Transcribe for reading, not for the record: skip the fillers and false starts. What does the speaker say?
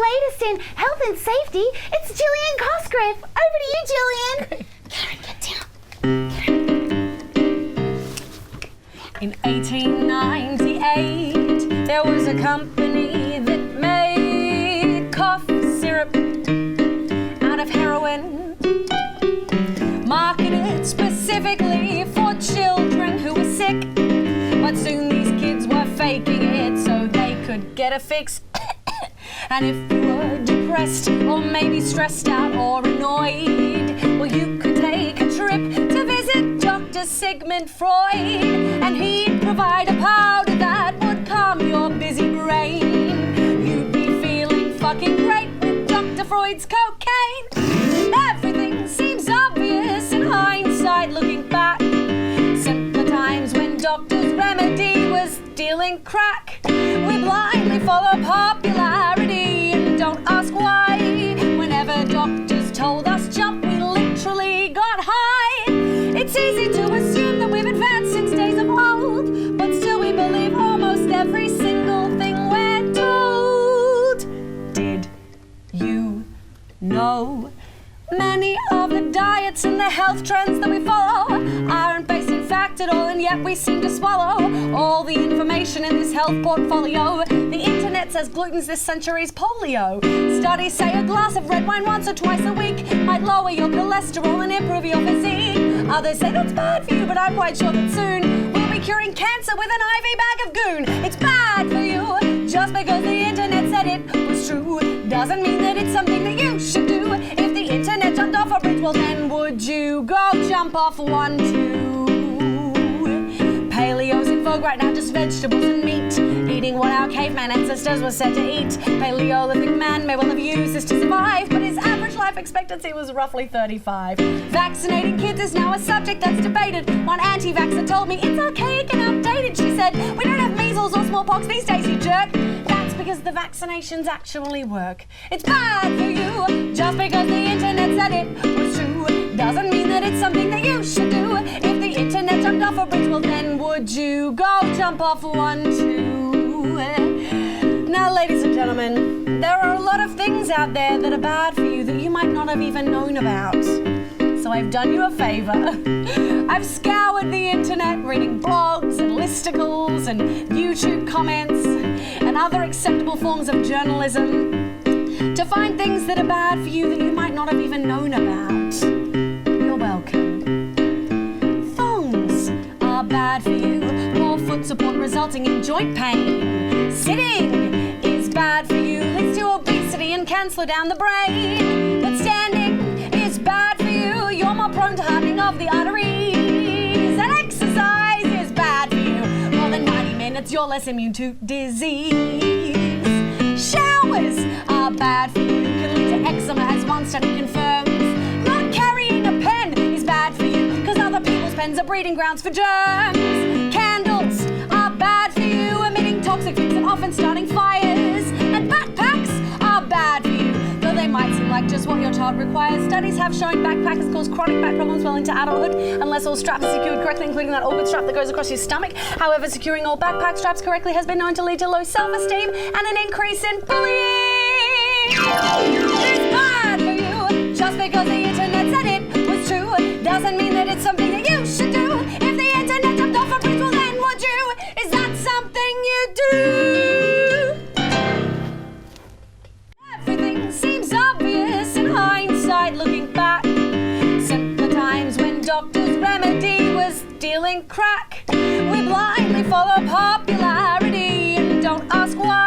latest in health and safety, it's Gillian Cosgriff. Over to you, Gillian. Karen, get down. In 1898, there was a company that made cough syrup out of heroin, marketed specifically for children who were sick. But soon these kids were faking it so they could get a fix. And if you were depressed or maybe stressed out or annoyed, well, you could take a trip to visit Dr. Sigmund Freud, and he'd provide a powder that would calm your busy brain. You'd be feeling fucking great with Dr. Freud's cocaine. Everything seems obvious in hindsight looking back. Simpler times when doctor's remedy was dealing crack. We blindly follow popularity and don't ask why. Whenever doctors told us jump, we literally got high. It's easy to assume that we've advanced since days of old, but still we believe almost every single thing we're told. Did you know? Many of the diets and the health trends that we follow aren't based in fact at all, and yet we seem to swallow all the information in this health portfolio. The internet says gluten's this century's polio. Studies say a glass of red wine once or twice a week might lower your cholesterol and improve your physique. Others say that's bad for you, but I'm quite sure that soon we'll be curing cancer with an IV bag of goon. It's bad for you. Just because the internet said it was true doesn't mean that it's something that you should do. If the internet jumped off a bridge, well then would you go jump off one too? Paleo's in vogue right now, just vegetables and meat, eating what our caveman ancestors were said to eat. Paleolithic man may well have used this to survive, but his average life expectancy was roughly 35. Vaccinating kids is now a subject that's debated. One anti-vaxxer told me it's archaic and outdated. She said, we don't have measles or smallpox these days, you jerk. That's because the vaccinations actually work. It's bad for you. Just because the internet said it was true doesn't mean that it's something that you should do. If the internet jumped off a bridge, well then would you go jump off one too? Now, ladies and gentlemen, there are a lot of things out there that are bad for you that you might not have even known about. So I've done you a favor. I've scoured the internet reading blogs and listicles and YouTube comments and other acceptable forms of journalism to find things that are bad for you that you might not have even known about. You're welcome. Thongs are bad for you. Poor foot support resulting in joint pain. Sitting is bad for you. Leads to obesity and can slow down the brain. But standing is bad for you. You're more prone to hardening of the arteries. And exercise is bad for you. More than 90 minutes, you're less immune to disease. Showers are bad for you. Can lead to eczema, as one study confirms. Not carrying a pen is bad for you, because other people's pens are breeding grounds for germs. Candles are bad for you, emitting toxic fumes and often starting fires. And backpacks are bad for you, though they might seem like just what your child requires. Studies have shown backpackers cause chronic back problems well into adulthood, unless all straps are secured correctly, including that awkward strap that goes across your stomach. However, securing all backpack straps correctly has been known to lead to low self-esteem and an increase in bullying. It's bad for you. Just because the internet said it was true doesn't mean that it's something that you should do. If the internet jumped off a bridge, well then would you? Is that something you do? Everything seems obvious in hindsight looking back. Simpler times when doctor's remedy was dealing crack. We blindly follow popularity and don't ask why.